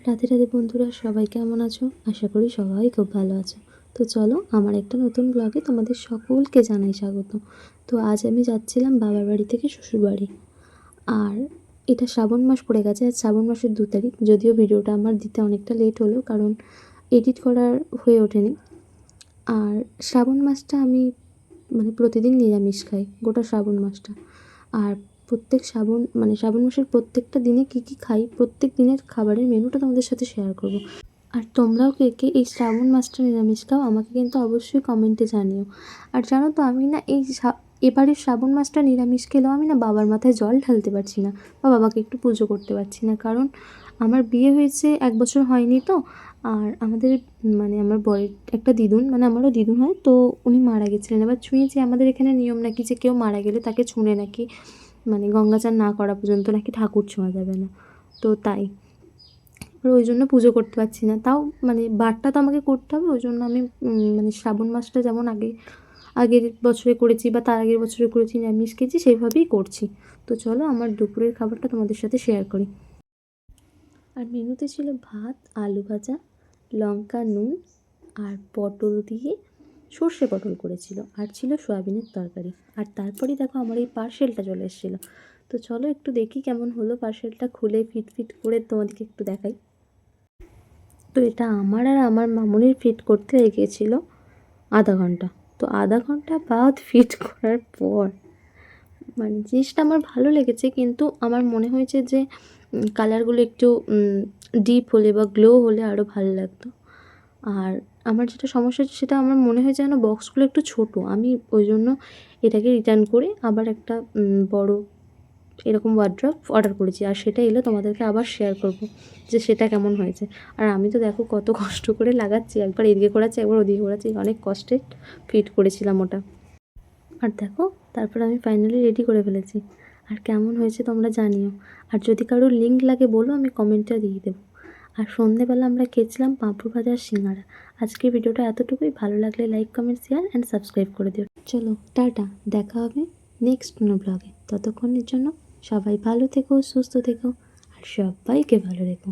রাধে রাধে বন্ধুরা, সবাই কেমন আছো? আশা করি সবাই খুব ভালো আছো। তো চলো, আমার একটা নতুন ব্লগে তোমাদের সকলকে জানাই স্বাগত। তো আজ আমি যাচ্ছিলাম বাবার বাড়ি থেকে শ্বশুর বাড়ি। আর এটা শ্রাবণ মাস পড়ে গেছে, আজ শ্রাবণ মাসের 2 তারিখ। যদিও ভিডিওটা আমার দিতে অনেকটা লেট হলো, কারণ এডিট করার হয়ে ওঠেনি। আর শ্রাবণ মাসটা আমি প্রতিদিন নিরামিষ খাই, গোটা শ্রাবণ মাসটা। আর প্রত্যেক শ্রাবণ মাসের প্রত্যেকটা দিনে কী কী খাই, প্রত্যেক দিনের খাবারের মেনুটা তোমাদের সাথে শেয়ার করব। আর তোমরাও কে কে এই শ্রাবণ মাসটা নিরামিষ খাও, আমাকে কিন্তু অবশ্যই কমেন্টে জানিও। আর জানো তো, আমি না এবারে শ্রাবণ মাসটা নিরামিষ খেলেও আমি না বাবার মাথায় জল ঢালতে পারছি না, বা বাবাকে একটু পুজো করতে পারছি না। কারণ আমার বিয়ে হয়েছে 1 বছর হয়নি তো। আর আমাদের আমার বরের একটা দিদুন, আমারও দিদুন হয়, তো উনি মারা গেছিলেন। এবার ছুঁয়েছি, আমাদের এখানে নিয়ম নাকি যে কেউ মারা গেলে তাকে ছুঁড়ে নাকি গঙ্গাচান না করা পর্যন্ত নাকি ঠাকুর ছোঁয়া যাবে না। তো তাই আর ওই জন্য পুজো করতে পারছি না। তাও বারটা তো আমাকে করতে হবে, ওই জন্য আমি শ্রাবণ মাসটা যেমন আগের বছরে করেছি বা তার আগের বছরে করেছি নিরামিষ খেয়েছি, সেইভাবেই করছি। তো চলো আমার দুপুরের খাবারটা তোমাদের সাথে শেয়ার করি। আর মেনুতে ছিল ভাত, আলু ভাজা, লঙ্কা, নুন, আর পটল দিয়ে সর্ষে পটল করেছিল, আর ছিল সয়াবিনের তরকারি। আর তারপরেই দেখো আমার এই পার্সেলটা চলে এসেছিলো। তো চলো একটু দেখি কেমন হলো। পার্সেলটা খুলে ফিট করে তোমাদেরকে একটু দেখাই। তো এটা আমার আর আমার মামুনির ফিট করতে লেগেছিলো আধা ঘন্টা। তো আধা ঘন্টা বাদ ফিট করার পর জিনিসটা আমার ভালো লেগেছে, কিন্তু আমার মনে হয়েছে যে কালারগুলো একটু ডিপ হলে বা গ্লো হলে আরও ভালো লাগতো। আর আমার যেটা সমস্যা হচ্ছে, সেটা আমার মনে হয় যেন বক্সগুলো একটু ছোটো। আমি ওই জন্য এটাকে রিটার্ন করে আবার একটা বড় এরকম ওয়ার্ড্রপ অর্ডার করেছি। আর সেটা এলে তোমাদেরকে আবার শেয়ার করব যে সেটা কেমন হয়েছে। আর আমি তো দেখো কত কষ্ট করে লাগাচ্ছি, একবার এদিকে করাচ্ছি, একবার ওদিকে করাচ্ছি, অনেক কষ্টে ফিট করেছিলাম ওটা। আর দেখো, তারপর আমি ফাইনালি রেডি করে ফেলেছি। আর কেমন হয়েছে তোমরা জানিও। আর যদি কারোর লিঙ্ক লাগে বলো, আমি কমেন্টে দিয়ে দেবো। আর সন্ধেবেলা আমরা খেয়েছিলাম পাঁপড় ভাজা আর সিঙ্গারা। আজকের ভিডিওটা এতটুকুই। ভালো লাগলে like, comment, share and subscribe করে দিও। চলো টাটা, দেখা হবে নেক্সট কোনো ব্লগে। ততক্ষণের জন্য সবাই ভালো থেকো, সুস্থ থেকো, আর সবাইকে ভালো রেখো।